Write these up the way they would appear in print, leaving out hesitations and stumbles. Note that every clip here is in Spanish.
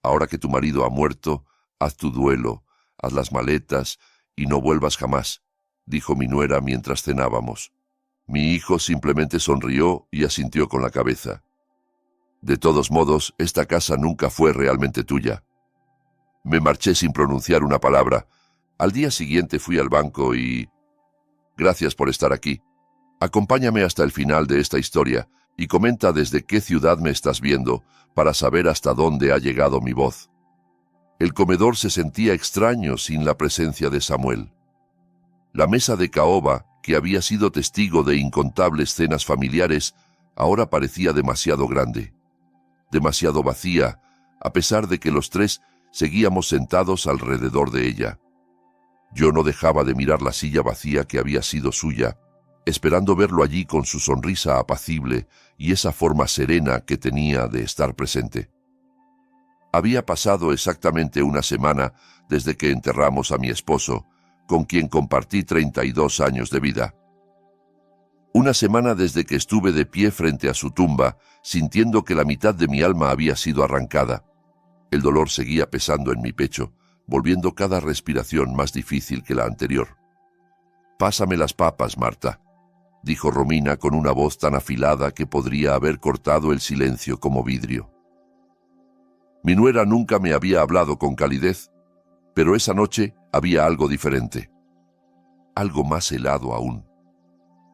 Ahora que tu marido ha muerto, haz tu duelo, haz las maletas y no vuelvas jamás, dijo mi nuera mientras cenábamos. Mi hijo simplemente sonrió y asintió con la cabeza. De todos modos, esta casa nunca fue realmente tuya. Me marché sin pronunciar una palabra. Al día siguiente fui al banco y... Gracias por estar aquí. Acompáñame hasta el final de esta historia y comenta desde qué ciudad me estás viendo para saber hasta dónde ha llegado mi voz. El comedor se sentía extraño sin la presencia de Samuel. La mesa de caoba, que había sido testigo de incontables cenas familiares, ahora parecía demasiado grande, demasiado vacía, a pesar de que los tres seguíamos sentados alrededor de ella. Yo no dejaba de mirar la silla vacía que había sido suya, esperando verlo allí con su sonrisa apacible y esa forma serena que tenía de estar presente. Había pasado exactamente una semana desde que enterramos a mi esposo, con quien compartí 32 años de vida. Una semana desde que estuve de pie frente a su tumba, sintiendo que la mitad de mi alma había sido arrancada. El dolor seguía pesando en mi pecho, volviendo cada respiración más difícil que la anterior. «Pásame las papas, Marta», dijo Romina con una voz tan afilada que podría haber cortado el silencio como vidrio. Mi nuera nunca me había hablado con calidez, pero esa noche había algo diferente. Algo más helado aún.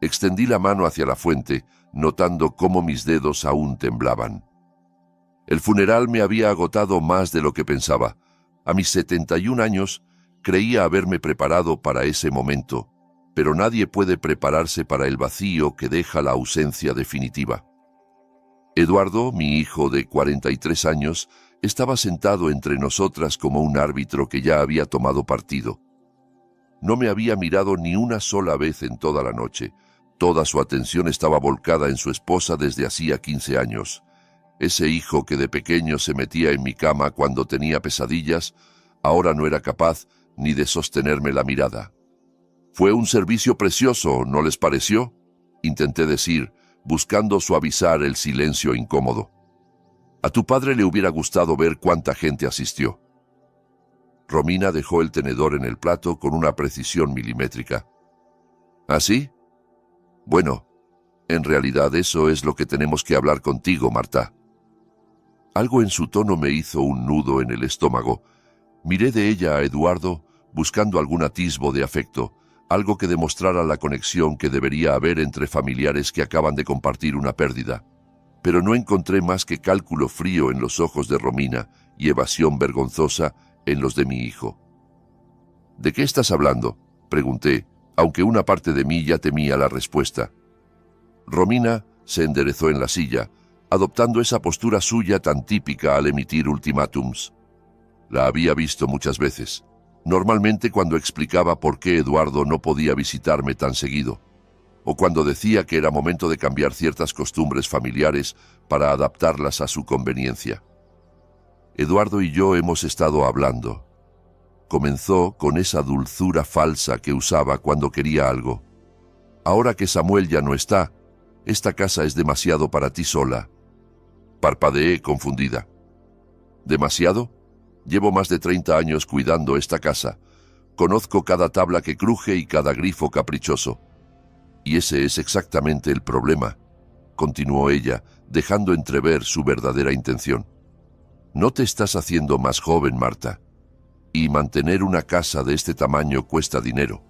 Extendí la mano hacia la fuente, notando cómo mis dedos aún temblaban. El funeral me había agotado más de lo que pensaba. A mis 71 años creía haberme preparado para ese momento, pero nadie puede prepararse para el vacío que deja la ausencia definitiva. Eduardo, mi hijo de 43 años, estaba sentado entre nosotras como un árbitro que ya había tomado partido. No me había mirado ni una sola vez en toda la noche. Toda su atención estaba volcada en su esposa desde hacía 15 años. Ese hijo que de pequeño se metía en mi cama cuando tenía pesadillas, ahora no era capaz ni de sostenerme la mirada. «Fue un servicio precioso, ¿no les pareció?», intenté decir, buscando suavizar el silencio incómodo. «A tu padre le hubiera gustado ver cuánta gente asistió». Romina dejó el tenedor en el plato con una precisión milimétrica. «¿Así? Bueno, en realidad eso es lo que tenemos que hablar contigo, Marta». Algo en su tono me hizo un nudo en el estómago. Miré de ella a Eduardo, buscando algún atisbo de afecto, algo que demostrara la conexión que debería haber entre familiares que acaban de compartir una pérdida. Pero no encontré más que cálculo frío en los ojos de Romina y evasión vergonzosa en los de mi hijo. «¿De qué estás hablando?», pregunté, aunque una parte de mí ya temía la respuesta. Romina se enderezó en la silla, adoptando esa postura suya tan típica al emitir ultimátums. La había visto muchas veces, normalmente cuando explicaba por qué Eduardo no podía visitarme tan seguido, o cuando decía que era momento de cambiar ciertas costumbres familiares para adaptarlas a su conveniencia. «Eduardo y yo hemos estado hablando», comenzó con esa dulzura falsa que usaba cuando quería algo. «Ahora que Samuel ya no está, esta casa es demasiado para ti sola». Parpadeé confundida. «¿Demasiado? Llevo más de 30 años cuidando esta casa. Conozco cada tabla que cruje y cada grifo caprichoso. Y ese es exactamente el problema», continuó ella, dejando entrever su verdadera intención. «No te estás haciendo más joven, Marta. Y mantener una casa de este tamaño cuesta dinero.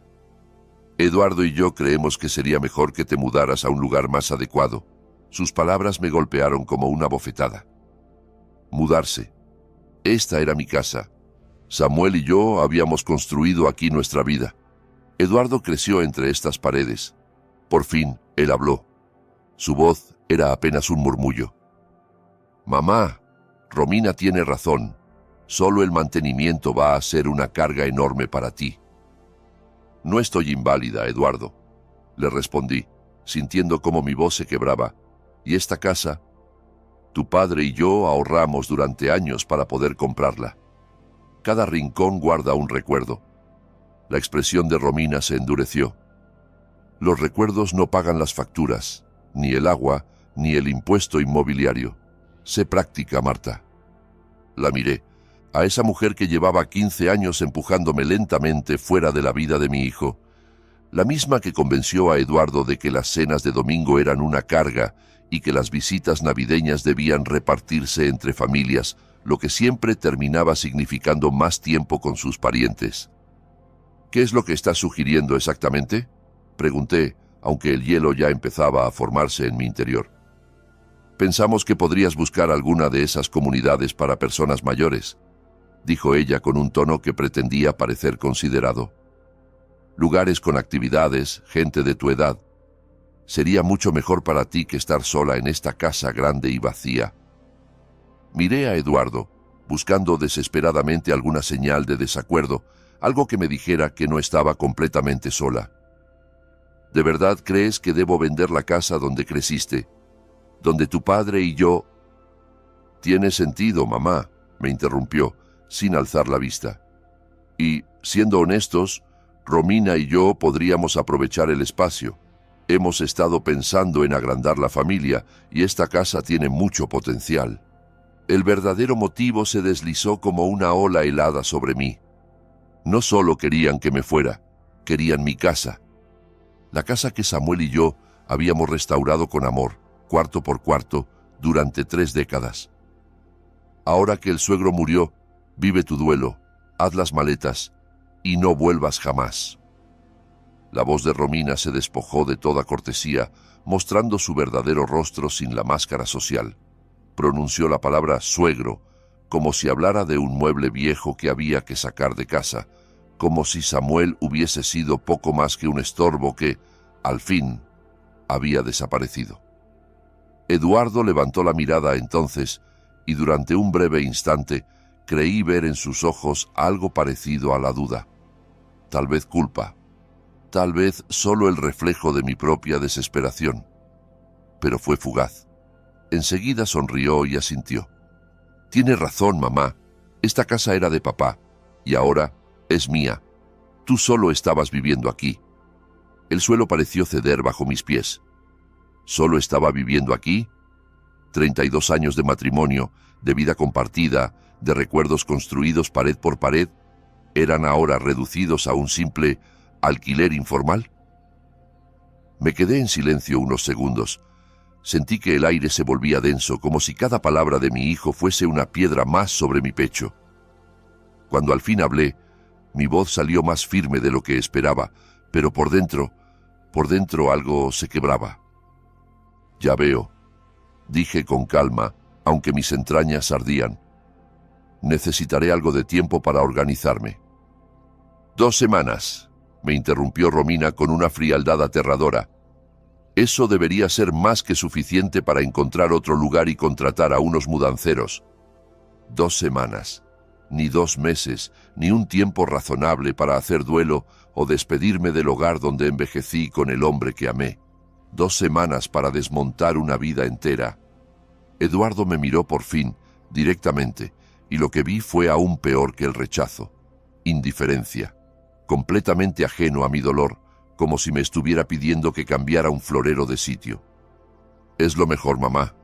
Eduardo y yo creemos que sería mejor que te mudaras a un lugar más adecuado». Sus palabras me golpearon como una bofetada. Mudarse. Esta era mi casa. Samuel y yo habíamos construido aquí nuestra vida. Eduardo creció entre estas paredes. Por fin, él habló. Su voz era apenas un murmullo. «Mamá, Romina tiene razón. Solo el mantenimiento va a ser una carga enorme para ti». «No estoy inválida, Eduardo», le respondí, sintiendo cómo mi voz se quebraba. «Y esta casa, tu padre y yo ahorramos durante años para poder comprarla. Cada rincón guarda un recuerdo». La expresión de Romina se endureció. «Los recuerdos no pagan las facturas, ni el agua, ni el impuesto inmobiliario. Sé práctica, Marta». La miré, a esa mujer que llevaba 15 años empujándome lentamente fuera de la vida de mi hijo, la misma que convenció a Eduardo de que las cenas de domingo eran una carga y que las visitas navideñas debían repartirse entre familias, lo que siempre terminaba significando más tiempo con sus parientes. «¿Qué es lo que estás sugiriendo exactamente?», pregunté, aunque el hielo ya empezaba a formarse en mi interior. «Pensamos que podrías buscar alguna de esas comunidades para personas mayores», dijo ella con un tono que pretendía parecer considerado. «Lugares con actividades, gente de tu edad. Sería mucho mejor para ti que estar sola en esta casa grande y vacía». Miré a Eduardo, buscando desesperadamente alguna señal de desacuerdo, algo que me dijera que no estaba completamente sola. «¿De verdad crees que debo vender la casa donde creciste, donde tu padre y yo...?» «Tiene sentido, mamá», me interrumpió, sin alzar la vista. «Y, siendo honestos, Romina y yo podríamos aprovechar el espacio. Hemos estado pensando en agrandar la familia y esta casa tiene mucho potencial». El verdadero motivo se deslizó como una ola helada sobre mí. No solo querían que me fuera, querían mi casa. La casa que Samuel y yo habíamos restaurado con amor, cuarto por cuarto, durante 3 décadas. «Ahora que el suegro murió, vive tu duelo, haz las maletas y no vuelvas jamás». La voz de Romina se despojó de toda cortesía, mostrando su verdadero rostro sin la máscara social. Pronunció la palabra suegro, como si hablara de un mueble viejo que había que sacar de casa, como si Samuel hubiese sido poco más que un estorbo que, al fin, había desaparecido. Eduardo levantó la mirada entonces, y durante un breve instante creí ver en sus ojos algo parecido a la duda. Tal vez culpa, tal vez solo el reflejo de mi propia desesperación. Pero fue fugaz. Enseguida sonrió y asintió. «Tienes razón, mamá. Esta casa era de papá, y ahora es mía. Tú solo estabas viviendo aquí». El suelo pareció ceder bajo mis pies. ¿Solo estaba viviendo aquí? 32 años de matrimonio, de vida compartida, de recuerdos construidos pared por pared, ¿eran ahora reducidos a un simple alquiler informal? Me quedé en silencio unos segundos. Sentí que el aire se volvía denso, como si cada palabra de mi hijo fuese una piedra más sobre mi pecho. Cuando al fin hablé, mi voz salió más firme de lo que esperaba, pero por dentro algo se quebraba. «Ya veo», dije con calma, aunque mis entrañas ardían. «Necesitaré algo de tiempo para organizarme». 2 semanas, me interrumpió Romina con una frialdad aterradora. «Eso debería ser más que suficiente para encontrar otro lugar y contratar a unos mudanceros». 2 semanas, ni 2 meses, ni un tiempo razonable para hacer duelo o despedirme del hogar donde envejecí con el hombre que amé. 2 semanas para desmontar una vida entera. Eduardo me miró por fin, directamente, y lo que vi fue aún peor que el rechazo. Indiferencia, completamente ajeno a mi dolor, como si me estuviera pidiendo que cambiara un florero de sitio. «Es lo mejor, mamá»,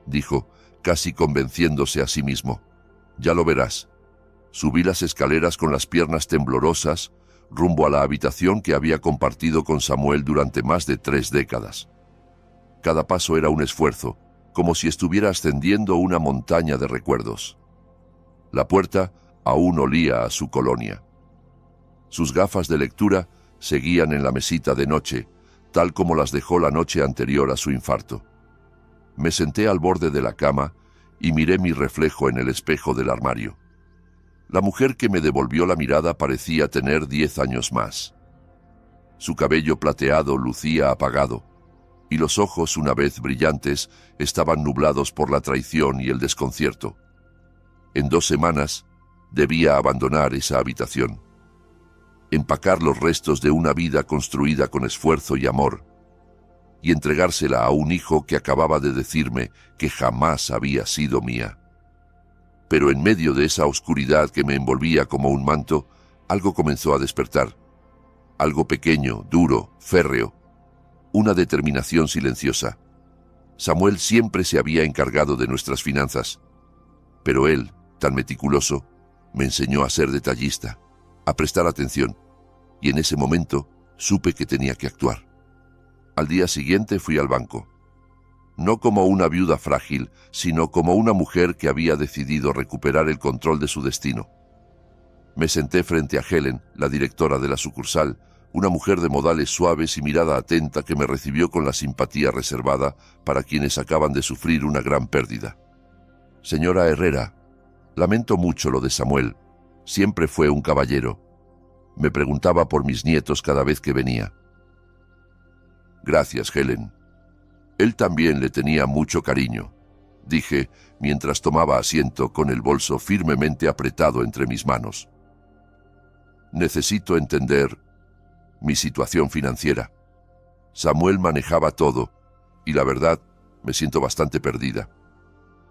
dijo, casi convenciéndose a sí mismo. «Ya lo verás». Subí las escaleras con las piernas temblorosas, rumbo a la habitación que había compartido con Samuel durante más de 3 décadas. Cada paso era un esfuerzo, como si estuviera ascendiendo una montaña de recuerdos. La puerta aún olía a su colonia. Sus gafas de lectura seguían en la mesita de noche, tal como las dejó la noche anterior a su infarto. Me senté al borde de la cama y miré mi reflejo en el espejo del armario. La mujer que me devolvió la mirada parecía tener 10 años más. Su cabello plateado lucía apagado, y los ojos, una vez brillantes, estaban nublados por la traición y el desconcierto. En 2 semanas debía abandonar esa habitación, empacar los restos de una vida construida con esfuerzo y amor, y entregársela a un hijo que acababa de decirme que jamás había sido mía. Pero en medio de esa oscuridad que me envolvía como un manto, algo comenzó a despertar. Algo pequeño, duro, férreo. Una determinación silenciosa. Samuel siempre se había encargado de nuestras finanzas, pero él, tan meticuloso, Me enseñó a ser detallista, a prestar atención, y en ese momento supe que tenía que actuar. Al día siguiente fui al banco. No como una viuda frágil, sino como una mujer que había decidido recuperar el control de su destino. Me senté frente a Helen, la directora de la sucursal, una mujer de modales suaves y mirada atenta que me recibió con la simpatía reservada para quienes acaban de sufrir una gran pérdida. Señora Herrera, lamento mucho lo de Samuel. Siempre fue un caballero. Me preguntaba por mis nietos cada vez que venía. Gracias, Helen. Él también le tenía mucho cariño, dije mientras tomaba asiento con el bolso firmemente apretado entre mis manos. Necesito entender mi situación financiera. Samuel manejaba todo, y la verdad, me siento bastante perdida.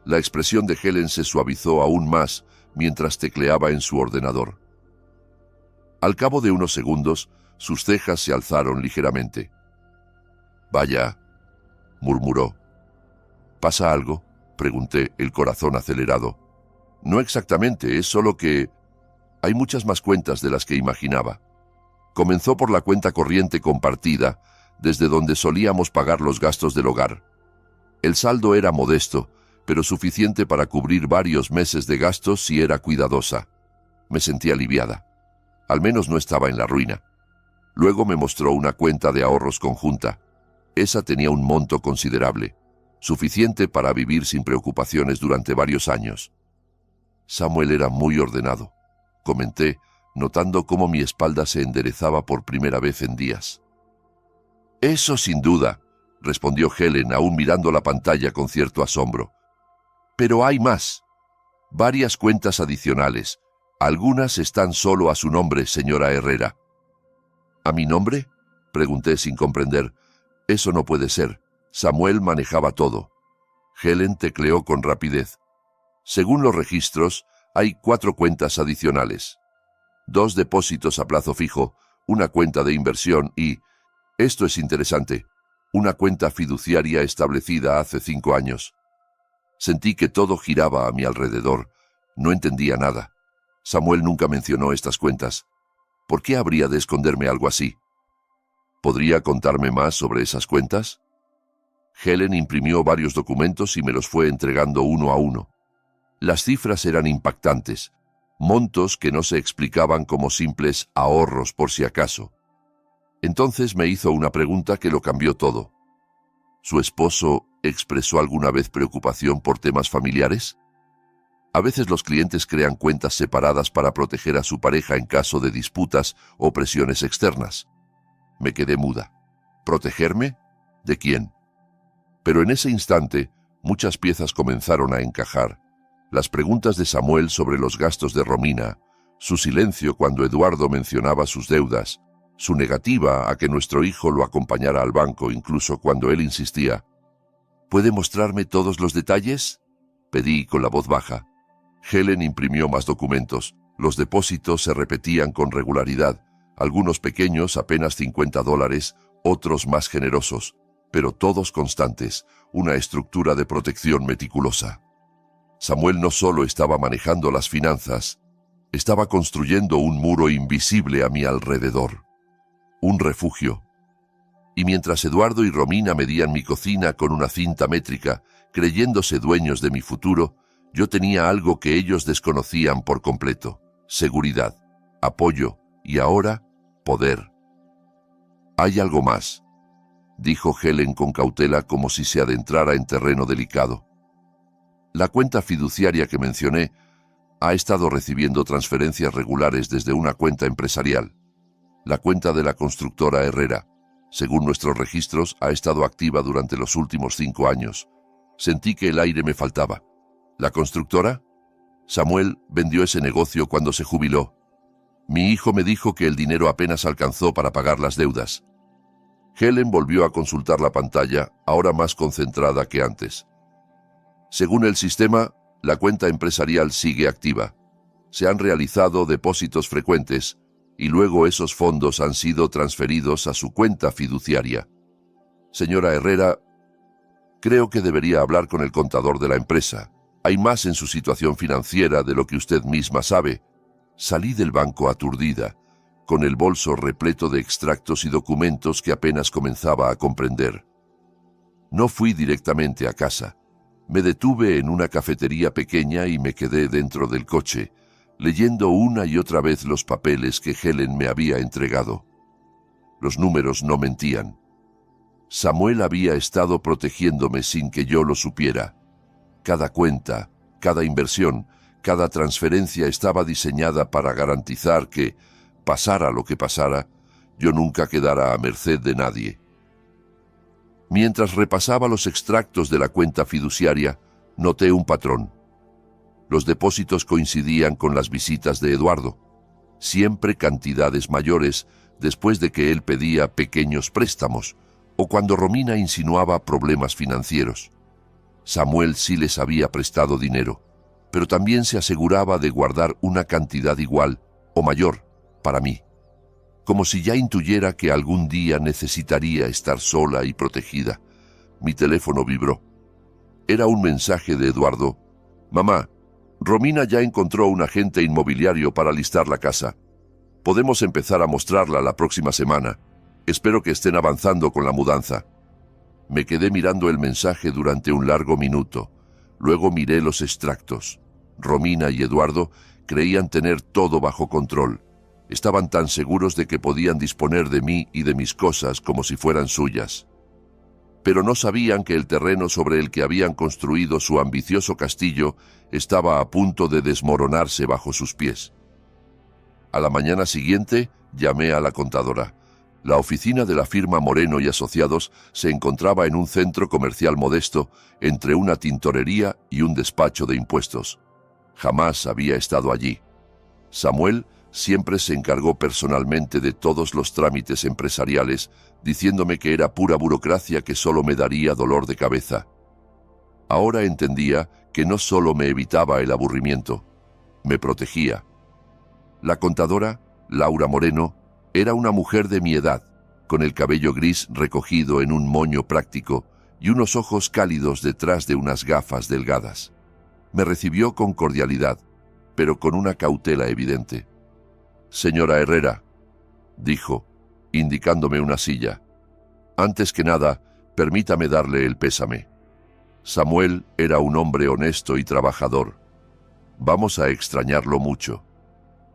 La expresión de Helen se suavizó aún más mientras tecleaba en su ordenador. Al cabo de unos segundos, sus cejas se alzaron ligeramente. Vaya, murmuró. ¿Pasa algo?, pregunté, el corazón acelerado. No exactamente, es solo que hay muchas más cuentas de las que imaginaba. Comenzó por la cuenta corriente compartida, desde donde solíamos pagar los gastos del hogar. El saldo era modesto, pero suficiente para cubrir varios meses de gastos si era cuidadosa. Me sentí aliviada. Al menos no estaba en la ruina. Luego me mostró una cuenta de ahorros conjunta. Esa tenía un monto considerable, suficiente para vivir sin preocupaciones durante varios años. Samuel era muy ordenado, comenté, notando cómo mi espalda se enderezaba por primera vez en días. Eso sin duda, respondió Helen, aún mirando la pantalla con cierto asombro. Pero hay más. Varias cuentas adicionales. Algunas están solo a su nombre, señora Herrera. ¿A mi nombre?, pregunté sin comprender. Eso no puede ser. Samuel manejaba todo. Helen tecleó con rapidez. Según los registros, hay 4 cuentas adicionales. 2 depósitos a plazo fijo, una cuenta de inversión y, esto es interesante, una cuenta fiduciaria establecida hace 5 años. Sentí que todo giraba a mi alrededor. No entendía nada. Samuel nunca mencionó estas cuentas. ¿Por qué habría de esconderme algo así? ¿Podría contarme más sobre esas cuentas? Helen imprimió varios documentos y me los fue entregando uno a uno. Las cifras eran impactantes, montos que no se explicaban como simples ahorros por si acaso. Entonces me hizo una pregunta que lo cambió todo. ¿Su esposo expresó alguna vez preocupación por temas familiares? A veces los clientes crean cuentas separadas para proteger a su pareja en caso de disputas o presiones externas. Me quedé muda. ¿Protegerme? ¿De quién? Pero en ese instante, muchas piezas comenzaron a encajar. Las preguntas de Samuel sobre los gastos de Romina, su silencio cuando Eduardo mencionaba sus deudas, su negativa a que nuestro hijo lo acompañara al banco incluso cuando él insistía. ¿Puede mostrarme todos los detalles?, pedí con la voz baja. Helen imprimió más documentos. Los depósitos se repetían con regularidad, algunos pequeños, apenas $50, otros más generosos, pero todos constantes, una estructura de protección meticulosa. Samuel no solo estaba manejando las finanzas, estaba construyendo un muro invisible a mi alrededor. Un refugio. Y mientras Eduardo y Romina medían mi cocina con una cinta métrica, creyéndose dueños de mi futuro, yo tenía algo que ellos desconocían por completo: seguridad, apoyo y ahora, poder. Hay algo más, dijo Helen con cautela como si se adentrara en terreno delicado. La cuenta fiduciaria que mencioné ha estado recibiendo transferencias regulares desde una cuenta empresarial. La cuenta de la constructora Herrera, según nuestros registros, ha estado activa durante los últimos 5 años. Sentí que el aire me faltaba. ¿La constructora? Samuel vendió ese negocio cuando se jubiló. Mi hijo me dijo que el dinero apenas alcanzó para pagar las deudas. Helen volvió a consultar la pantalla, ahora más concentrada que antes. Según el sistema, la cuenta empresarial sigue activa. Se han realizado depósitos frecuentes y luego esos fondos han sido transferidos a su cuenta fiduciaria. Señora Herrera, creo que debería hablar con el contador de la empresa. Hay más en su situación financiera de lo que usted misma sabe, Salí del banco aturdida, con el bolso repleto de extractos y documentos que apenas comenzaba a comprender. No fui directamente a casa. Me detuve en una cafetería pequeña y me quedé dentro del coche, leyendo una y otra vez los papeles que Helen me había entregado. Los números no mentían. Samuel había estado protegiéndome sin que yo lo supiera. Cada cuenta, cada inversión, cada transferencia estaba diseñada para garantizar que, pasara lo que pasara, yo nunca quedara a merced de nadie. Mientras repasaba los extractos de la cuenta fiduciaria, noté un patrón. Los depósitos coincidían con las visitas de Eduardo, siempre cantidades mayores después de que él pedía pequeños préstamos o cuando Romina insinuaba problemas financieros. Samuel sí les había prestado dinero, pero también se aseguraba de guardar una cantidad igual o mayor para mí, como si ya intuyera que algún día necesitaría estar sola y protegida. Mi teléfono vibró. Era un mensaje de Eduardo. «Mamá, Romina ya encontró un agente inmobiliario para listar la casa. Podemos empezar a mostrarla la próxima semana. Espero que estén avanzando con la mudanza». Me quedé mirando el mensaje durante un largo minuto. Luego miré los extractos. Romina y Eduardo creían tener todo bajo control. Estaban tan seguros de que podían disponer de mí y de mis cosas como si fueran suyas. Pero no sabían que el terreno sobre el que habían construido su ambicioso castillo estaba a punto de desmoronarse bajo sus pies. A la mañana siguiente llamé a la contadora. La oficina de la firma Moreno y Asociados se encontraba en un centro comercial modesto, entre una tintorería y un despacho de impuestos. Jamás había estado allí. Samuel siempre se encargó personalmente de todos los trámites empresariales, diciéndome que era pura burocracia que solo me daría dolor de cabeza. Ahora entendía que no solo me evitaba el aburrimiento, me protegía. La contadora, Laura Moreno, era una mujer de mi edad, con el cabello gris recogido en un moño práctico y unos ojos cálidos detrás de unas gafas delgadas. Me recibió con cordialidad, pero con una cautela evidente. «Señora Herrera», dijo, indicándome una silla. «Antes que nada, permítame darle el pésame. Samuel era un hombre honesto y trabajador. Vamos a extrañarlo mucho».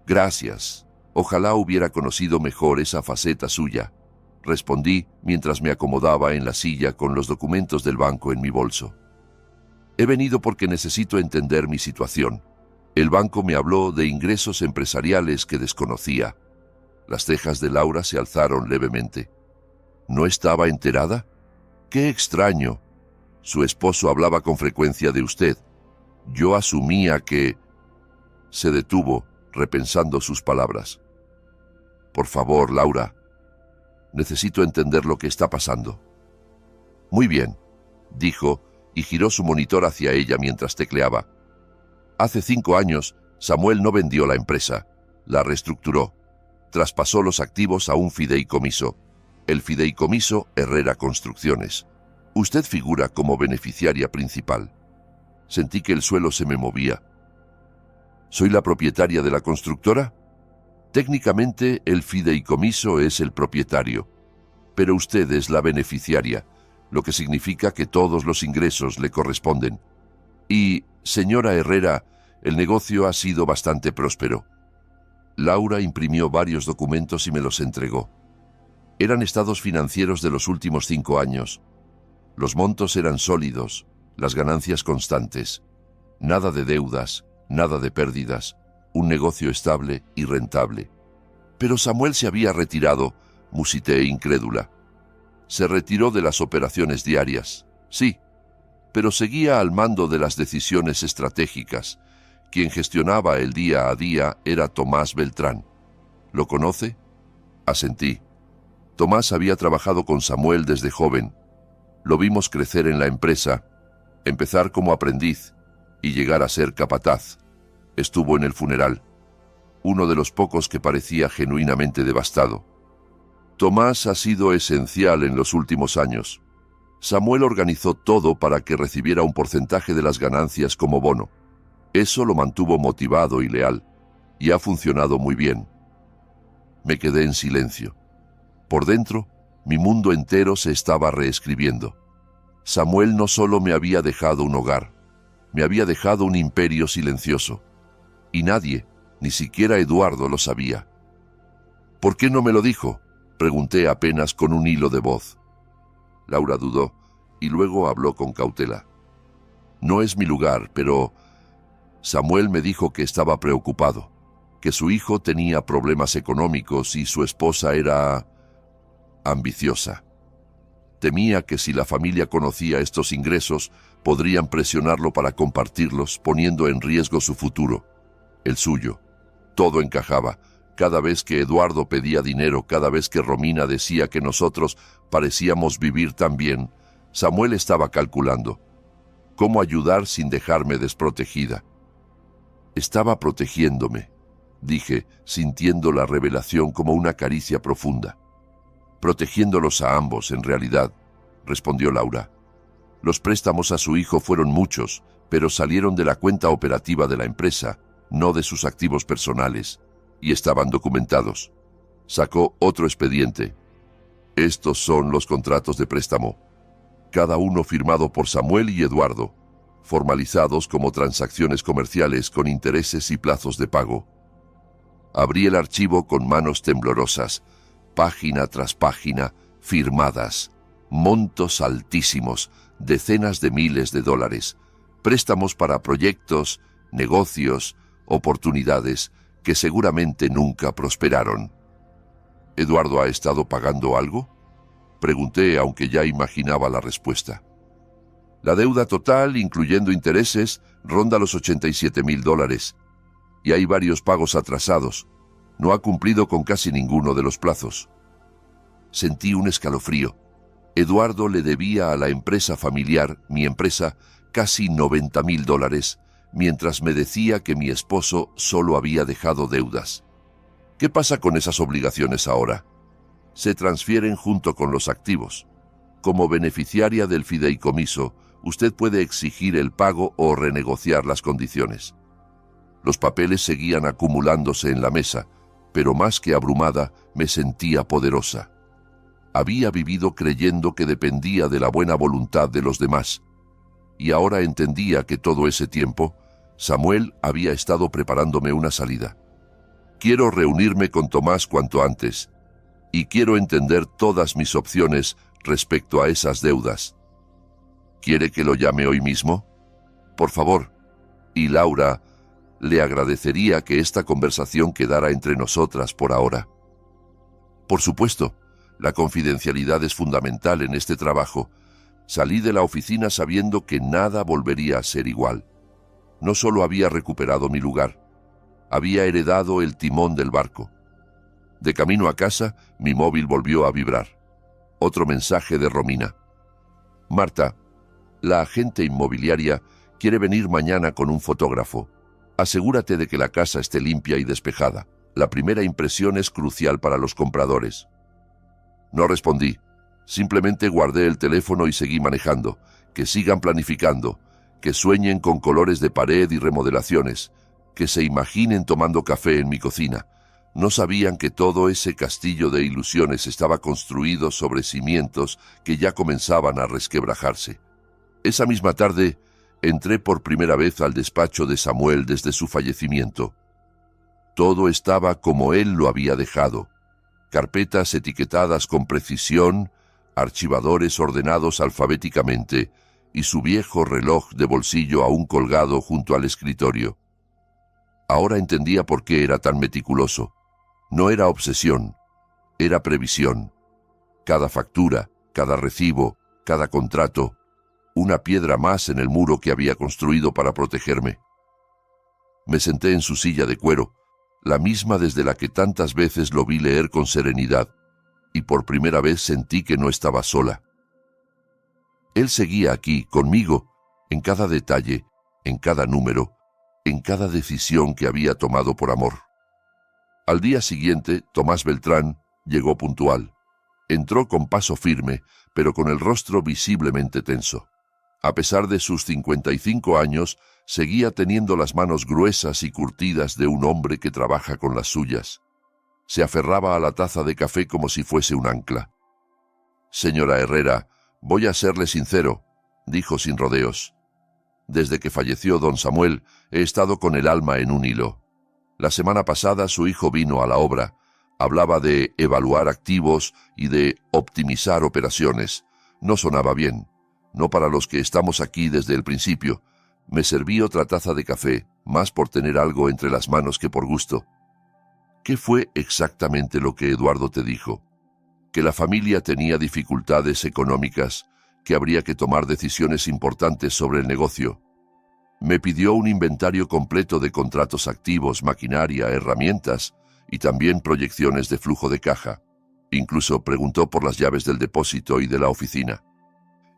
«Gracias. Ojalá hubiera conocido mejor esa faceta suya», respondí mientras me acomodaba en la silla con los documentos del banco en mi bolso. «He venido porque necesito entender mi situación. El banco me habló de ingresos empresariales que desconocía». Las cejas de Laura se alzaron levemente. «¿No estaba enterada? ¡Qué extraño! Su esposo hablaba con frecuencia de usted. Yo asumía que...» Se detuvo, repensando sus palabras. «Por favor, Laura. Necesito entender lo que está pasando». «Muy bien», dijo, y giró su monitor hacia ella mientras tecleaba. «Hace 5 años, Samuel no vendió la empresa. La reestructuró. Traspasó los activos a un fideicomiso. El fideicomiso Herrera Construcciones. Usted figura como beneficiaria principal». Sentí que el suelo se me movía. «¿Soy la propietaria de la constructora?» «Técnicamente, el fideicomiso es el propietario, pero usted es la beneficiaria, lo que significa que todos los ingresos le corresponden. Y, señora Herrera, el negocio ha sido bastante próspero». Laura imprimió varios documentos y me los entregó. Eran estados financieros de los últimos 5 años. Los montos eran sólidos, las ganancias constantes. Nada de deudas, nada de pérdidas, un negocio estable y rentable. «Pero Samuel se había retirado», musité incrédula. «Se retiró de las operaciones diarias, sí, pero seguía al mando de las decisiones estratégicas. Quien gestionaba el día a día era Tomás Beltrán. ¿Lo conoce?» Asentí. Tomás había trabajado con Samuel desde joven. Lo vimos crecer en la empresa, empezar como aprendiz y llegar a ser capataz. Estuvo en el funeral, uno de los pocos que parecía genuinamente devastado. Tomás ha sido esencial en los últimos años. Samuel organizó todo para que recibiera un porcentaje de las ganancias como bono. Eso lo mantuvo motivado y leal, y ha funcionado muy bien. Me quedé en silencio. Por dentro, mi mundo entero se estaba reescribiendo. Samuel no solo me había dejado un hogar, me había dejado un imperio silencioso. Y nadie, ni siquiera Eduardo, lo sabía. ¿Por qué no me lo dijo?, pregunté apenas con un hilo de voz. Laura dudó y luego habló con cautela. No es mi lugar, pero Samuel me dijo que estaba preocupado, que su hijo tenía problemas económicos y su esposa era ambiciosa. Temía que si la familia conocía estos ingresos, podrían presionarlo para compartirlos, poniendo en riesgo su futuro, el suyo. Todo encajaba. Cada vez que Eduardo pedía dinero, cada vez que Romina decía que nosotros parecíamos vivir tan bien, Samuel estaba calculando cómo ayudar sin dejarme desprotegida. Estaba protegiéndome, dije, sintiendo la revelación como una caricia profunda. Protegiéndolos a ambos, en realidad, respondió Laura. Los préstamos a su hijo fueron muchos, pero salieron de la cuenta operativa de la empresa, no de sus activos personales, y estaban documentados. Sacó otro expediente. Estos son los contratos de préstamo, cada uno firmado por Samuel y Eduardo, formalizados como transacciones comerciales con intereses y plazos de pago. Abrí el archivo con manos temblorosas, página tras página, firmadas, montos altísimos, decenas de miles de dólares, préstamos para proyectos, negocios, oportunidades que seguramente nunca prosperaron. ¿Eduardo ha estado pagando algo?, pregunté, aunque ya imaginaba la respuesta. La deuda total, incluyendo intereses, ronda los $87,000, y hay varios pagos atrasados. No ha cumplido con casi ninguno de los plazos. Sentí un escalofrío. Eduardo le debía a la empresa familiar, mi empresa, casi $90,000, mientras me decía que mi esposo solo había dejado deudas. ¿Qué pasa con esas obligaciones ahora? Se transfieren junto con los activos. Como beneficiaria del fideicomiso, usted puede exigir el pago o renegociar las condiciones. Los papeles seguían acumulándose en la mesa, pero más que abrumada, me sentía poderosa. Había vivido creyendo que dependía de la buena voluntad de los demás, y ahora entendía que todo ese tiempo, Samuel había estado preparándome una salida. Quiero reunirme con Tomás cuanto antes, y quiero entender todas mis opciones respecto a esas deudas. ¿Quiere que lo llame hoy mismo? Por favor. Y Laura, le agradecería que esta conversación quedara entre nosotras por ahora. Por supuesto, la confidencialidad es fundamental en este trabajo. Salí de la oficina sabiendo que nada volvería a ser igual. No solo había recuperado mi lugar, había heredado el timón del barco. De camino a casa, mi móvil volvió a vibrar. Otro mensaje de Romina. Marta, la agente inmobiliaria quiere venir mañana con un fotógrafo. Asegúrate de que la casa esté limpia y despejada. La primera impresión es crucial para los compradores. No respondí. Simplemente guardé el teléfono y seguí manejando. Que sigan planificando. Que sueñen con colores de pared y remodelaciones. Que se imaginen tomando café en mi cocina. No sabían que todo ese castillo de ilusiones estaba construido sobre cimientos que ya comenzaban a resquebrajarse. Esa misma tarde, entré por primera vez al despacho de Samuel desde su fallecimiento. Todo estaba como él lo había dejado. Carpetas etiquetadas con precisión, archivadores ordenados alfabéticamente y su viejo reloj de bolsillo aún colgado junto al escritorio. Ahora entendía por qué era tan meticuloso. No era obsesión, era previsión. Cada factura, cada recibo, cada contrato, una piedra más en el muro que había construido para protegerme. Me senté en su silla de cuero, la misma desde la que tantas veces lo vi leer con serenidad, y por primera vez sentí que no estaba sola. Él seguía aquí, conmigo, en cada detalle, en cada número, en cada decisión que había tomado por amor. Al día siguiente, Tomás Beltrán llegó puntual. Entró con paso firme, pero con el rostro visiblemente tenso. A pesar de sus 55 años, seguía teniendo las manos gruesas y curtidas de un hombre que trabaja con las suyas. Se aferraba a la taza de café como si fuese un ancla. «Señora Herrera, voy a serle sincero», dijo sin rodeos. «Desde que falleció don Samuel, he estado con el alma en un hilo. La semana pasada su hijo vino a la obra. Hablaba de evaluar activos y de optimizar operaciones. No sonaba bien. No para los que estamos aquí desde el principio. Me serví otra taza de café, más por tener algo entre las manos que por gusto». «¿Qué fue exactamente lo que Eduardo te dijo?» «Que la familia tenía dificultades económicas, que habría que tomar decisiones importantes sobre el negocio. Me pidió un inventario completo de contratos activos, maquinaria, herramientas y también proyecciones de flujo de caja. Incluso preguntó por las llaves del depósito y de la oficina».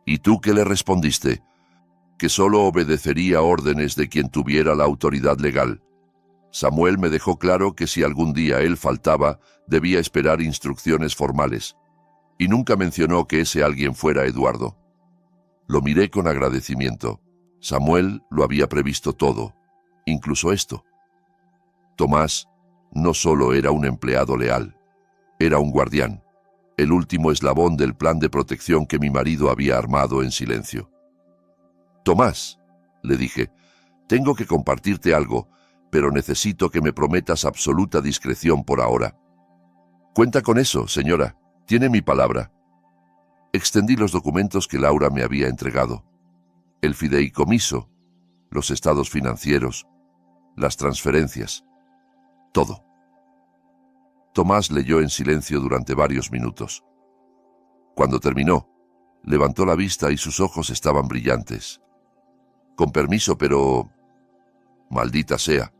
«¿Y tú qué le respondiste?» «Que solo obedecería órdenes de quien tuviera la autoridad legal. Samuel me dejó claro que si algún día él faltaba, debía esperar instrucciones formales. Y nunca mencionó que ese alguien fuera Eduardo». Lo miré con agradecimiento. Samuel lo había previsto todo, incluso esto. Tomás no solo era un empleado leal, era un guardián, el último eslabón del plan de protección que mi marido había armado en silencio. «Tomás», le dije, «tengo que compartirte algo, pero necesito que me prometas absoluta discreción por ahora». «Cuenta con eso, señora. Tiene mi palabra». Extendí los documentos que Laura me había entregado. El fideicomiso, los estados financieros, las transferencias, todo. Tomás leyó en silencio durante varios minutos. Cuando terminó, levantó la vista y sus ojos estaban brillantes. «Con permiso, pero... maldita sea.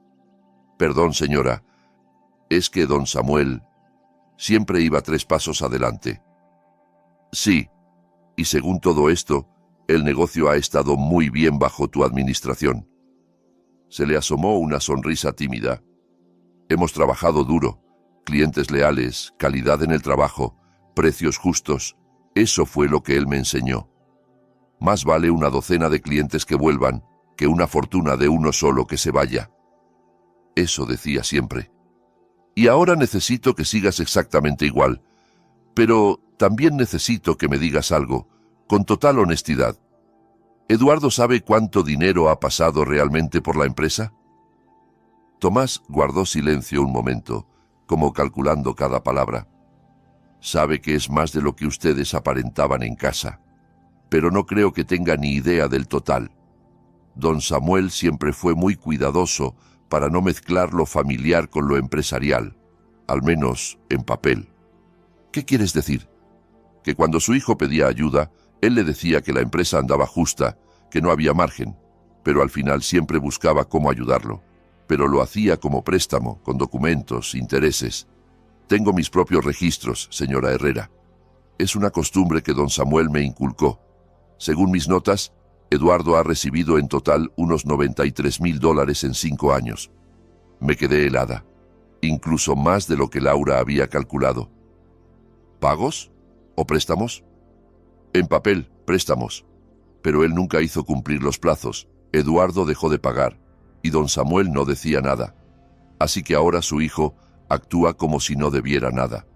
Perdón, señora. Es que don Samuel siempre iba 3 pasos adelante. Sí, y según todo esto, el negocio ha estado muy bien bajo tu administración». Se le asomó una sonrisa tímida. «Hemos trabajado duro, clientes leales, calidad en el trabajo, precios justos. Eso fue lo que él me enseñó. Más vale una docena de clientes que vuelvan que una fortuna de uno solo que se vaya». Eso decía siempre. «Y ahora necesito que sigas exactamente igual, pero también necesito que me digas algo, con total honestidad. ¿Eduardo sabe cuánto dinero ha pasado realmente por la empresa?» Tomás guardó silencio un momento, como calculando cada palabra. «Sabe que es más de lo que ustedes aparentaban en casa, pero no creo que tenga ni idea del total. Don Samuel siempre fue muy cuidadoso para no mezclar lo familiar con lo empresarial, al menos en papel». «¿Qué quieres decir?» «Que cuando su hijo pedía ayuda, él le decía que la empresa andaba justa, que no había margen, pero al final siempre buscaba cómo ayudarlo. Pero lo hacía como préstamo, con documentos, intereses. Tengo mis propios registros, señora Herrera. Es una costumbre que don Samuel me inculcó. Según mis notas, Eduardo ha recibido en total unos $93,000 en 5 años. Me quedé helada, incluso más de lo que Laura había calculado. ¿Pagos? ¿O préstamos? En papel, préstamos. Pero él nunca hizo cumplir los plazos. Eduardo dejó de pagar, y don Samuel no decía nada. Así que ahora su hijo actúa como si no debiera nada».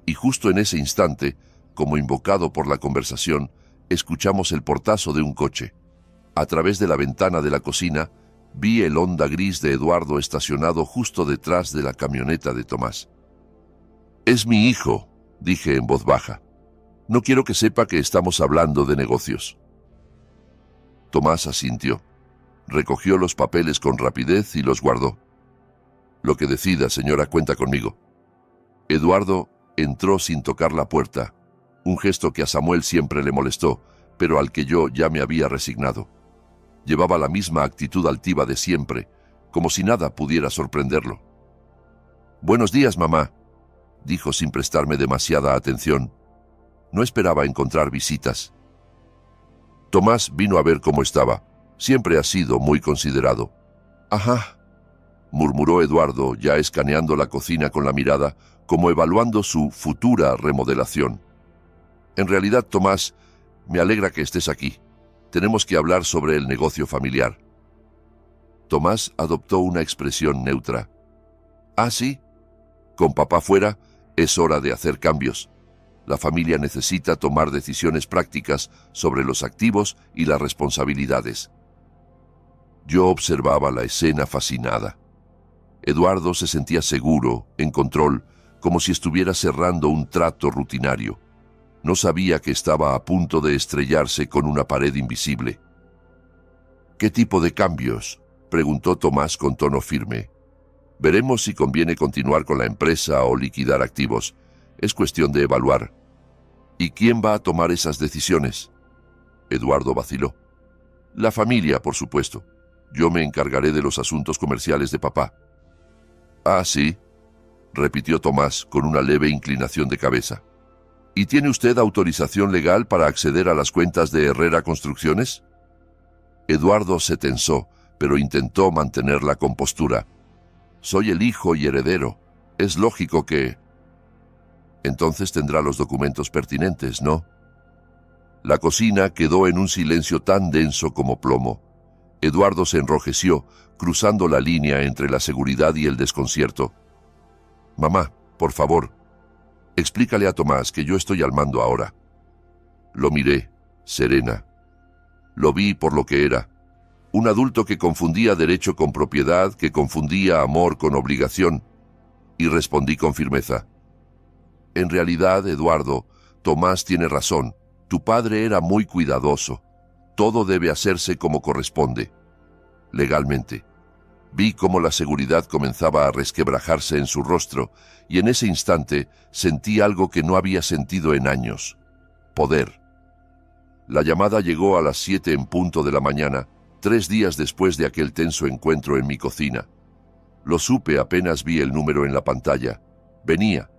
Y justo en ese instante, como invocado por la conversación, escuchamos el portazo de un coche. A través de la ventana de la cocina, vi el Honda gris de Eduardo estacionado justo detrás de la camioneta de Tomás. «Es mi hijo», dije en voz baja. «No quiero que sepa que estamos hablando de negocios». Tomás asintió. Recogió los papeles con rapidez y los guardó. «Lo que decida, señora, cuenta conmigo». Eduardo entró sin tocar la puerta, un gesto que a Samuel siempre le molestó, pero al que yo ya me había resignado. Llevaba la misma actitud altiva de siempre, como si nada pudiera sorprenderlo. «Buenos días, mamá», dijo sin prestarme demasiada atención. No esperaba encontrar visitas. Tomás vino a ver cómo estaba. Siempre ha sido muy considerado. «Ajá», murmuró Eduardo, ya escaneando la cocina con la mirada, como evaluando su futura remodelación. «En realidad, Tomás, me alegra que estés aquí. Tenemos que hablar sobre el negocio familiar. Tomás adoptó una expresión neutra. ¿Ah, sí? Con papá fuera, es hora de hacer cambios. La familia necesita tomar decisiones prácticas sobre los activos y las responsabilidades. Yo observaba la escena fascinada. Eduardo se sentía seguro, en control, como si estuviera cerrando un trato rutinario. No sabía que estaba a punto de estrellarse con una pared invisible. ¿Qué tipo de cambios?, preguntó Tomás con tono firme. Veremos si conviene continuar con la empresa o liquidar activos. Es cuestión de evaluar. ¿Y quién va a tomar esas decisiones? Eduardo vaciló. La familia, por supuesto. Yo me encargaré de los asuntos comerciales de papá. Ah, sí, repitió Tomás con una leve inclinación de cabeza. ¿Y tiene usted autorización legal para acceder a las cuentas de Herrera Construcciones? Eduardo se tensó, pero intentó mantener la compostura. Soy el hijo y heredero. Es lógico que... Entonces tendrá los documentos pertinentes, ¿no? La cocina quedó en un silencio tan denso como plomo. Eduardo se enrojeció, cruzando la línea entre la seguridad y el desconcierto. Mamá, por favor, explícale a Tomás que yo estoy al mando ahora. Lo miré, serena. Lo vi por lo que era. Un adulto que confundía derecho con propiedad, que confundía amor con obligación. Y respondí con firmeza. En realidad, Eduardo, Tomás tiene razón. Tu padre era muy cuidadoso. Todo debe hacerse como corresponde. Legalmente. Vi cómo la seguridad comenzaba a resquebrajarse en su rostro, y en ese instante sentí algo que no había sentido en años. Poder. La llamada llegó a las 7 en punto de la mañana, 3 días después de aquel tenso encuentro en mi cocina. Lo supe apenas vi el número en la pantalla. Venía.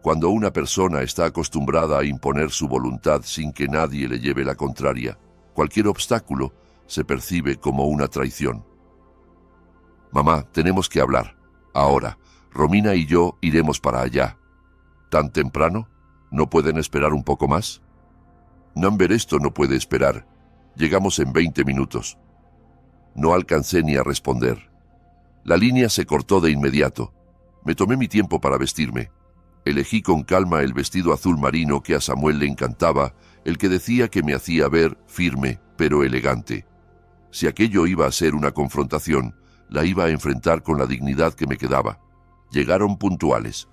Cuando una persona está acostumbrada a imponer su voluntad sin que nadie le lleve la contraria, cualquier obstáculo se percibe como una traición. Mamá, tenemos que hablar. Ahora, Romina y yo iremos para allá. ¿Tan temprano? ¿No pueden esperar un poco más? Number, esto no puede esperar. Llegamos en 20 minutos. No alcancé ni a responder. La línea se cortó de inmediato. Me tomé mi tiempo para vestirme. Elegí con calma el vestido azul marino que a Samuel le encantaba, el que decía que me hacía ver firme, pero elegante. Si aquello iba a ser una confrontación, la iba a enfrentar con la dignidad que me quedaba. Llegaron puntuales.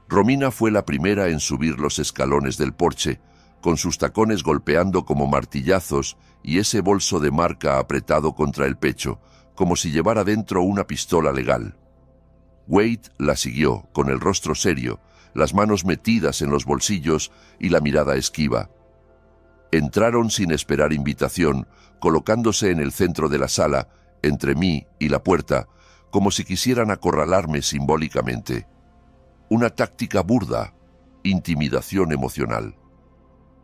Romina fue la primera en subir los escalones del porche, con sus tacones golpeando como martillazos y ese bolso de marca apretado contra el pecho, como si llevara dentro una pistola legal. Wade la siguió, con el rostro serio, las manos metidas en los bolsillos y la mirada esquiva. Entraron sin esperar invitación, colocándose en el centro de la sala, entre mí y la puerta, como si quisieran acorralarme simbólicamente. Una táctica burda, intimidación emocional.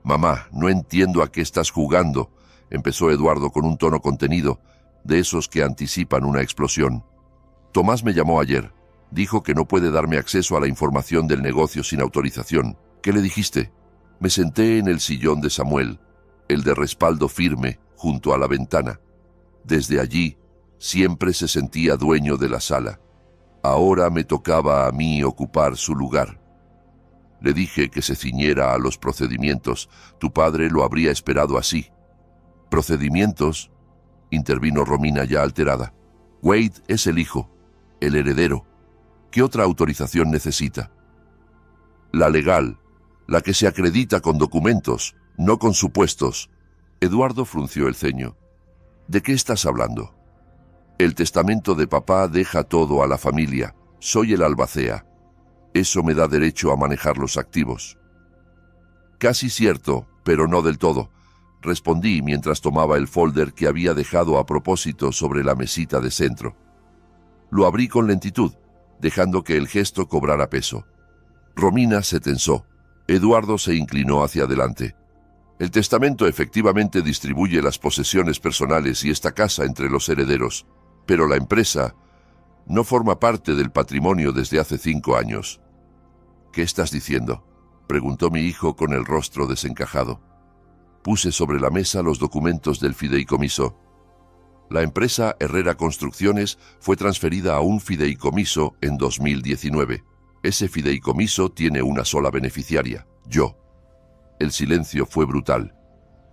Mamá, no entiendo a qué estás jugando, empezó Eduardo con un tono contenido, de esos que anticipan una explosión. Tomás me llamó ayer. Dijo que no puede darme acceso a la información del negocio sin autorización. ¿Qué le dijiste? Me senté en el sillón de Samuel, el de respaldo firme, junto a la ventana. Desde allí, siempre se sentía dueño de la sala. Ahora me tocaba a mí ocupar su lugar. Le dije que se ciñera a los procedimientos. Tu padre lo habría esperado así. ¿Procedimientos?, intervino Romina ya alterada. Wade es el hijo, el heredero. ¿Qué otra autorización necesita? La legal, la que se acredita con documentos, no con supuestos. Eduardo frunció el ceño. ¿De qué estás hablando? El testamento de papá deja todo a la familia. Soy el albacea. Eso me da derecho a manejar los activos. Casi cierto, pero no del todo, respondí mientras tomaba el folder que había dejado a propósito sobre la mesita de centro. Lo abrí con lentitud, dejando que el gesto cobrara peso. Romina se tensó. Eduardo se inclinó hacia adelante. El testamento efectivamente distribuye las posesiones personales y esta casa entre los herederos, pero la empresa no forma parte del patrimonio desde hace 5 años. ¿Qué estás diciendo?, preguntó mi hijo con el rostro desencajado. Puse sobre la mesa los documentos del fideicomiso. La empresa Herrera Construcciones fue transferida a un fideicomiso en 2019. Ese fideicomiso tiene una sola beneficiaria, yo. El silencio fue brutal,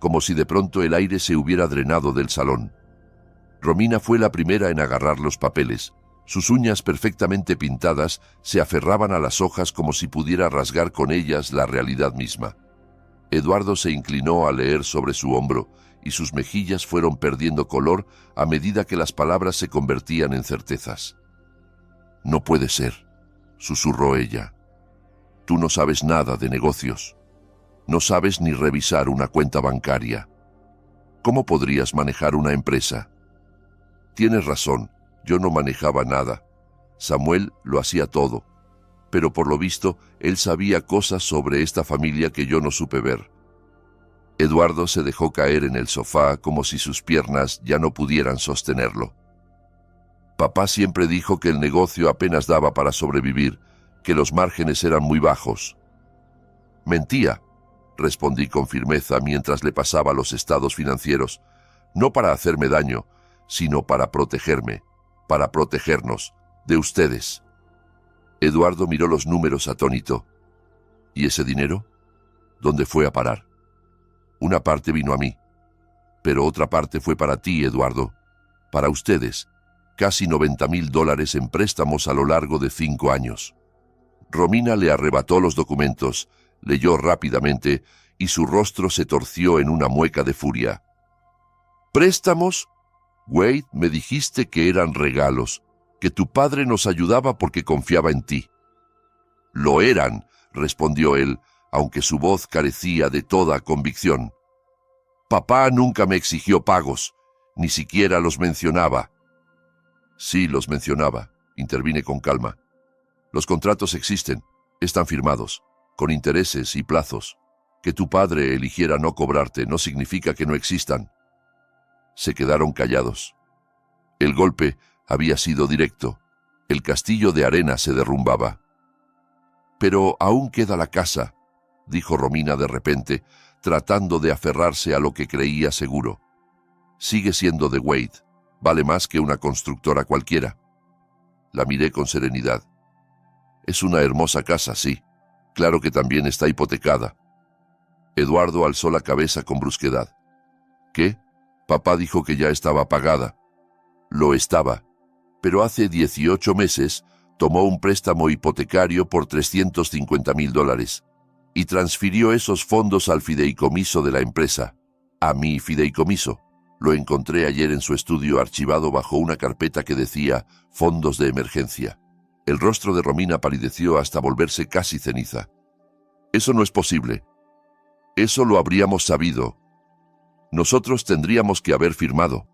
como si de pronto el aire se hubiera drenado del salón. Romina fue la primera en agarrar los papeles. Sus uñas perfectamente pintadas se aferraban a las hojas como si pudiera rasgar con ellas la realidad misma. Eduardo se inclinó a leer sobre su hombro y sus mejillas fueron perdiendo color a medida que las palabras se convertían en certezas. «No puede ser», susurró ella. «Tú no sabes nada de negocios. No sabes ni revisar una cuenta bancaria. ¿Cómo podrías manejar una empresa?» «Tienes razón, yo no manejaba nada. Samuel lo hacía todo. Pero por lo visto, él sabía cosas sobre esta familia que yo no supe ver». Eduardo se dejó caer en el sofá como si sus piernas ya no pudieran sostenerlo. «Papá siempre dijo que el negocio apenas daba para sobrevivir, que los márgenes eran muy bajos». «Mentía», respondí con firmeza mientras le pasaba los estados financieros, «no para hacerme daño, sino para protegerme, para protegernos, de ustedes». Eduardo miró los números atónito. «¿Y ese dinero? ¿Dónde fue a parar?» «Una parte vino a mí, pero otra parte fue para ti, Eduardo, para ustedes, casi $90,000 en préstamos a lo largo de 5 años». Romina le arrebató los documentos, leyó rápidamente y su rostro se torció en una mueca de furia. «¿Préstamos? Wade, me dijiste que eran regalos, que tu padre nos ayudaba porque confiaba en ti». «Lo eran», respondió él, aunque su voz carecía de toda convicción. «Papá nunca me exigió pagos, ni siquiera los mencionaba». «Sí, los mencionaba», intervine con calma. «Los contratos existen, están firmados, con intereses y plazos. Que tu padre eligiera no cobrarte no significa que no existan». Se quedaron callados. El golpe había sido directo. El castillo de arena se derrumbaba. «Pero aún queda la casa», dijo Romina de repente, tratando de aferrarse a lo que creía seguro. «Sigue siendo de Wade. Vale más que una constructora cualquiera». La miré con serenidad. «Es una hermosa casa, sí. Claro que también está hipotecada». Eduardo alzó la cabeza con brusquedad. «¿Qué? Papá dijo que ya estaba pagada». «Lo estaba, pero hace 18 meses tomó un préstamo hipotecario por $350,000 y transfirió esos fondos al fideicomiso de la empresa, a mi fideicomiso. Lo encontré ayer en su estudio archivado bajo una carpeta que decía «Fondos de emergencia». El rostro de Romina palideció hasta volverse casi ceniza. «Eso no es posible. Eso lo habríamos sabido. Nosotros tendríamos que haber firmado.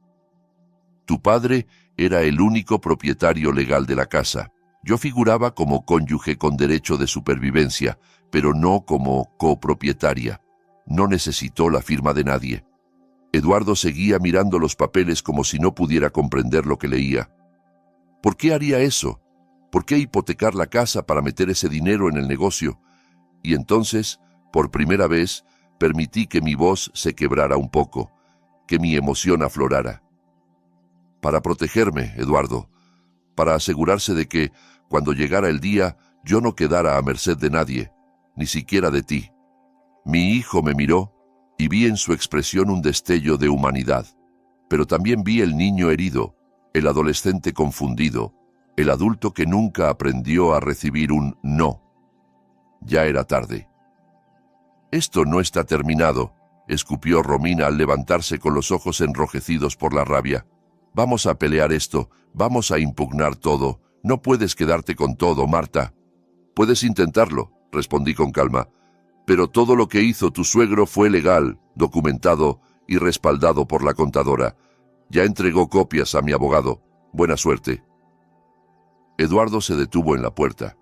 Tu padre era el único propietario legal de la casa. Yo figuraba como cónyuge con derecho de supervivencia, pero no como copropietaria. No necesitó la firma de nadie». Eduardo seguía mirando los papeles como si no pudiera comprender lo que leía. ¿Por qué haría eso? ¿Por qué hipotecar la casa para meter ese dinero en el negocio? Y entonces, por primera vez, permití que mi voz se quebrara un poco, que mi emoción aflorara. Para protegerme, Eduardo, para asegurarse de que, cuando llegara el día, yo no quedara a merced de nadie, ni siquiera de ti. Mi hijo me miró y vi en su expresión un destello de humanidad, pero también vi el niño herido, el adolescente confundido, el adulto que nunca aprendió a recibir un no. Ya era tarde. «Esto no está terminado», escupió Romina al levantarse con los ojos enrojecidos por la rabia. «Vamos a pelear esto, vamos a impugnar todo. No puedes quedarte con todo, Marta». «Puedes intentarlo», respondí con calma, «pero todo lo que hizo tu suegro fue legal, documentado y respaldado por la contadora. Ya entregó copias a mi abogado. Buena suerte». Eduardo se detuvo en la puerta.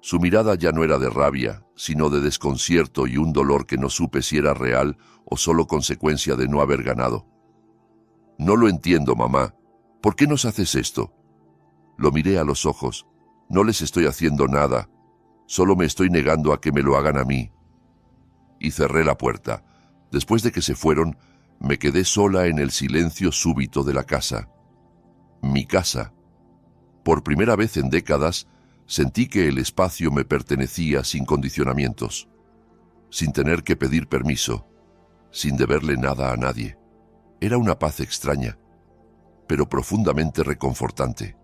Su mirada ya no era de rabia, sino de desconcierto y un dolor que no supe si era real o solo consecuencia de no haber ganado. «No lo entiendo, mamá. ¿Por qué nos haces esto?» Lo miré a los ojos. «No les estoy haciendo nada. Solo me estoy negando a que me lo hagan a mí». Y cerré la puerta, Después de que se fueron, me quedé sola en el silencio súbito de la casa. Mi casa. Por primera vez en décadas, sentí que el espacio me pertenecía sin condicionamientos, sin tener que pedir permiso, sin deberle nada a nadie. Era una paz extraña, pero profundamente reconfortante.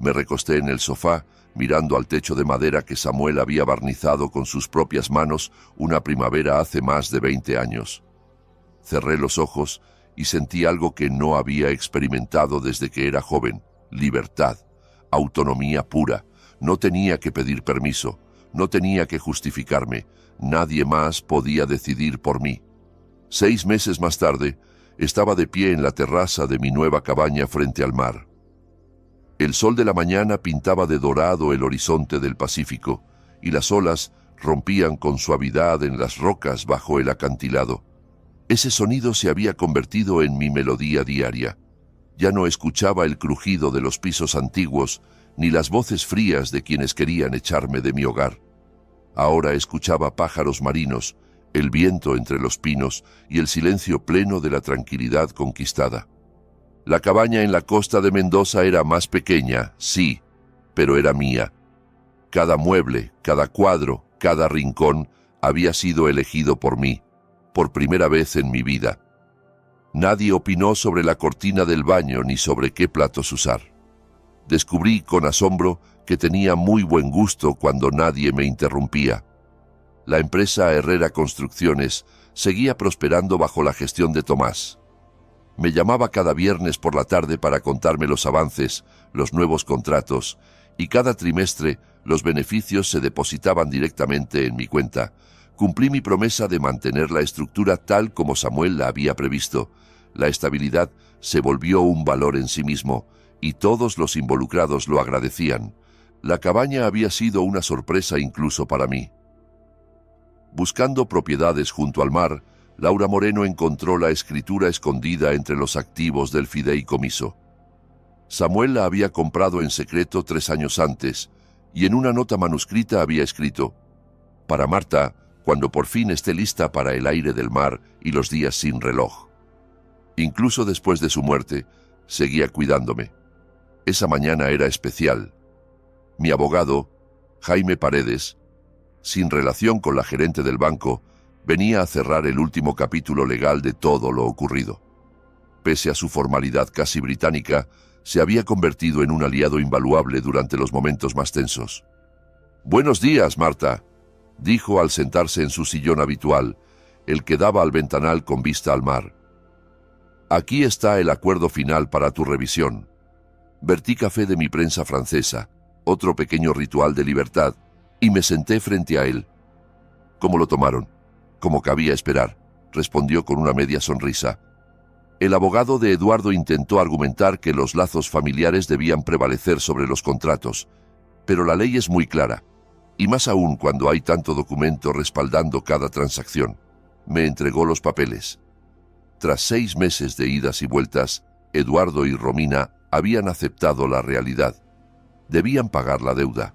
Me recosté en el sofá, mirando al techo de madera que Samuel había barnizado con sus propias manos una primavera hace más de 20 años. Cerré los ojos y sentí algo que no había experimentado desde que era joven: libertad, autonomía pura. No tenía que pedir permiso, no tenía que justificarme, nadie más podía decidir por mí. 6 meses más tarde, estaba de pie en la terraza de mi nueva cabaña frente al mar. El sol de la mañana pintaba de dorado el horizonte del Pacífico, y las olas rompían con suavidad en las rocas bajo el acantilado. Ese sonido se había convertido en mi melodía diaria. Ya no escuchaba el crujido de los pisos antiguos, ni las voces frías de quienes querían echarme de mi hogar. Ahora escuchaba pájaros marinos, el viento entre los pinos y el silencio pleno de la tranquilidad conquistada. La cabaña en la costa de Mendoza era más pequeña, sí, pero era mía. Cada mueble, cada cuadro, cada rincón había sido elegido por mí, por primera vez en mi vida. Nadie opinó sobre la cortina del baño ni sobre qué platos usar. Descubrí con asombro que tenía muy buen gusto cuando nadie me interrumpía. La empresa Herrera Construcciones seguía prosperando bajo la gestión de Tomás. Me llamaba cada viernes por la tarde para contarme los avances, los nuevos contratos, y cada trimestre los beneficios se depositaban directamente en mi cuenta. Cumplí mi promesa de mantener la estructura tal como Samuel la había previsto. La estabilidad se volvió un valor en sí mismo, y todos los involucrados lo agradecían. La cabaña había sido una sorpresa incluso para mí. Buscando propiedades junto al mar, Laura Moreno encontró la escritura escondida entre los activos del fideicomiso. Samuel la había comprado en secreto 3 años antes, y en una nota manuscrita había escrito: «Para Marta, cuando por fin esté lista para el aire del mar y los días sin reloj». Incluso después de su muerte, seguía cuidándome. Esa mañana era especial. Mi abogado, Jaime Paredes, sin relación con la gerente del banco, venía a cerrar el último capítulo legal de todo lo ocurrido. Pese a su formalidad casi británica, se había convertido en un aliado invaluable durante los momentos más tensos. «Buenos días, Marta», dijo al sentarse en su sillón habitual, el que daba al ventanal con vista al mar. «Aquí está el acuerdo final para tu revisión». Vertí café de mi prensa francesa, otro pequeño ritual de libertad, y me senté frente a él. «¿Cómo lo tomaron?». «Como cabía esperar», respondió con una media sonrisa. El abogado de Eduardo intentó argumentar que los lazos familiares debían prevalecer sobre los contratos, pero la ley es muy clara, y más aún cuando hay tanto documento respaldando cada transacción. Me entregó los papeles. Tras 6 meses de idas y vueltas, Eduardo y Romina habían aceptado la realidad. Debían pagar la deuda.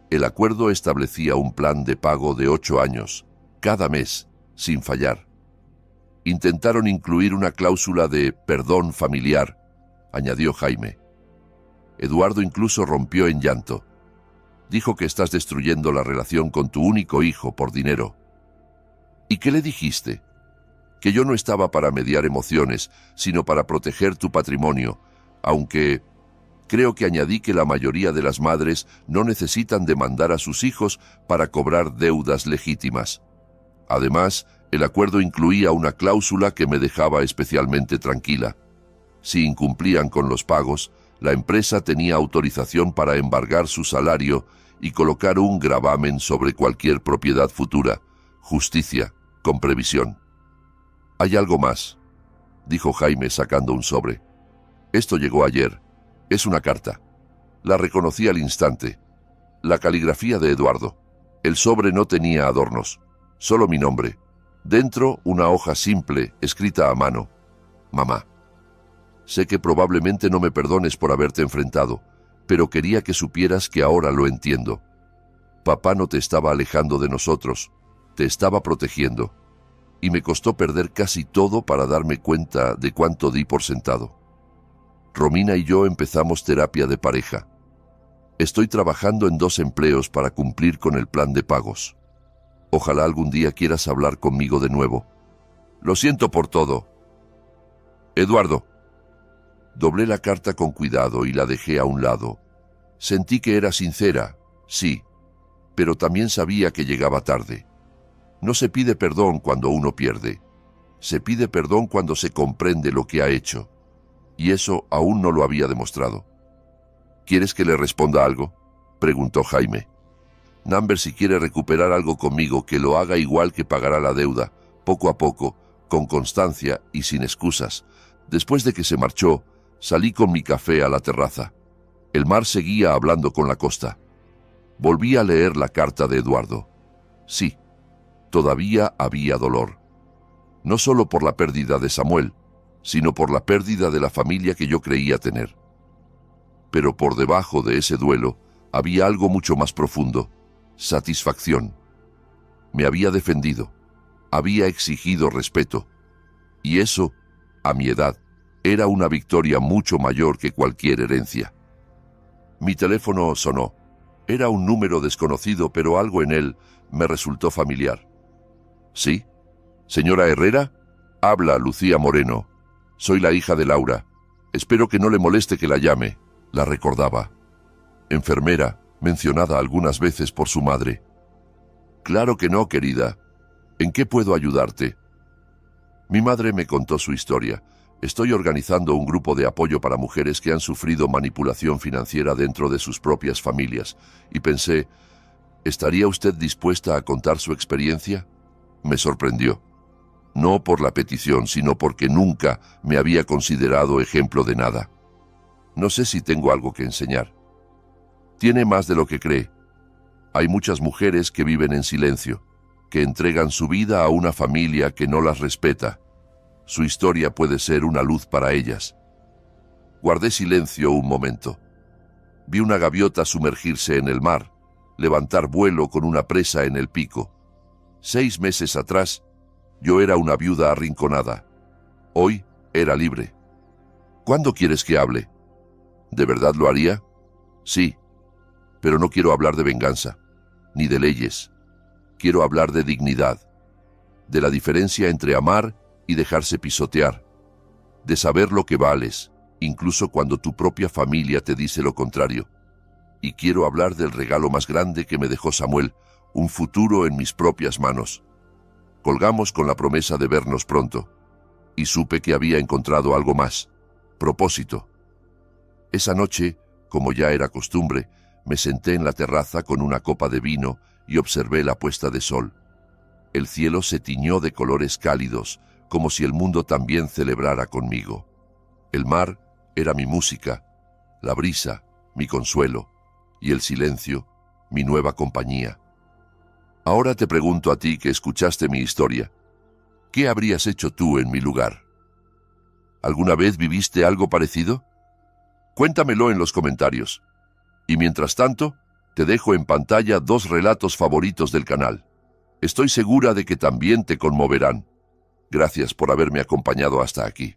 El acuerdo establecía un plan de pago de 8 años, cada mes, sin fallar. Intentaron incluir una cláusula de perdón familiar, añadió Jaime. Eduardo incluso rompió en llanto. Dijo que estás destruyendo la relación con tu único hijo por dinero. ¿Y qué le dijiste? Que yo no estaba para mediar emociones, sino para proteger tu patrimonio, aunque creo que añadí que la mayoría de las madres no necesitan demandar a sus hijos para cobrar deudas legítimas. Además, el acuerdo incluía una cláusula que me dejaba especialmente tranquila. Si incumplían con los pagos, la empresa tenía autorización para embargar su salario y colocar un gravamen sobre cualquier propiedad futura. Justicia, con previsión. «Hay algo más», dijo Jaime sacando un sobre. «Esto llegó ayer. Es una carta». La reconocí al instante. La caligrafía de Eduardo. El sobre no tenía adornos, solo mi nombre. Dentro, una hoja simple, escrita a mano. «Mamá, sé que probablemente no me perdones por haberte enfrentado, pero quería que supieras que ahora lo entiendo. Papá no te estaba alejando de nosotros, te estaba protegiendo. y me costó perder casi todo para darme cuenta de cuánto di por sentado. Romina y yo empezamos terapia de pareja. Estoy trabajando en 2 empleos para cumplir con el plan de pagos. Ojalá algún día quieras hablar conmigo de nuevo. Lo siento por todo. Eduardo. Doblé la carta con cuidado y la dejé a un lado. Sentí que era sincera, sí, pero también sabía que llegaba tarde. No se pide perdón cuando uno pierde. Se pide perdón cuando se comprende lo que ha hecho. Y eso aún no lo había demostrado. ¿Quieres que le responda algo?, preguntó Jaime. Number, si quiere recuperar algo conmigo, que lo haga igual que pagará la deuda, poco a poco, con constancia y sin excusas. Después de que se marchó, salí con mi café a la terraza. El mar seguía hablando con la costa. Volví a leer la carta de Eduardo. Sí, todavía había dolor. No solo por la pérdida de Samuel, sino por la pérdida de la familia que yo creía tener. Pero por debajo de ese duelo había algo mucho más profundo: satisfacción. Me había defendido, había exigido respeto, y eso, a mi edad, era una victoria mucho mayor que cualquier herencia. Mi teléfono sonó. Era un número desconocido, pero algo en él me resultó familiar. ¿Sí? ¿Señora Herrera? Habla Lucía Moreno. Soy la hija de Laura. Espero que no le moleste que la llame. La recordaba. Enfermera, mencionada algunas veces por su madre. Claro que no, querida. ¿En qué puedo ayudarte? Mi madre me contó su historia. Estoy organizando un grupo de apoyo para mujeres que han sufrido manipulación financiera dentro de sus propias familias, y pensé, ¿estaría usted dispuesta a contar su experiencia? Me sorprendió. No por la petición, sino porque nunca me había considerado ejemplo de nada. No sé si tengo algo que enseñar. Tiene más de lo que cree. Hay muchas mujeres que viven en silencio, que entregan su vida a una familia que no las respeta. Su historia puede ser una luz para ellas. Guardé silencio un momento. Vi una gaviota sumergirse en el mar, levantar vuelo con una presa en el pico. 6 meses atrás, yo era una viuda arrinconada. Hoy era libre. ¿Cuándo quieres que hable? ¿De verdad lo haría? Sí, pero no quiero hablar de venganza, ni de leyes. Quiero hablar de dignidad, de la diferencia entre amar y dejarse pisotear, de saber lo que vales, incluso cuando tu propia familia te dice lo contrario. Y quiero hablar del regalo más grande que me dejó Samuel, un futuro en mis propias manos. Colgamos con la promesa de vernos pronto, y supe que había encontrado algo más: propósito. Esa noche, como ya era costumbre, me senté en la terraza con una copa de vino y observé la puesta de sol. El cielo se tiñó de colores cálidos, como si el mundo también celebrara conmigo. El mar era mi música, la brisa, mi consuelo, y el silencio, mi nueva compañía. Ahora te pregunto a ti que escuchaste mi historia, ¿qué habrías hecho tú en mi lugar? ¿Alguna vez viviste algo parecido? Cuéntamelo en los comentarios. Y mientras tanto, te dejo en pantalla 2 relatos favoritos del canal. Estoy segura de que también te conmoverán. Gracias por haberme acompañado hasta aquí.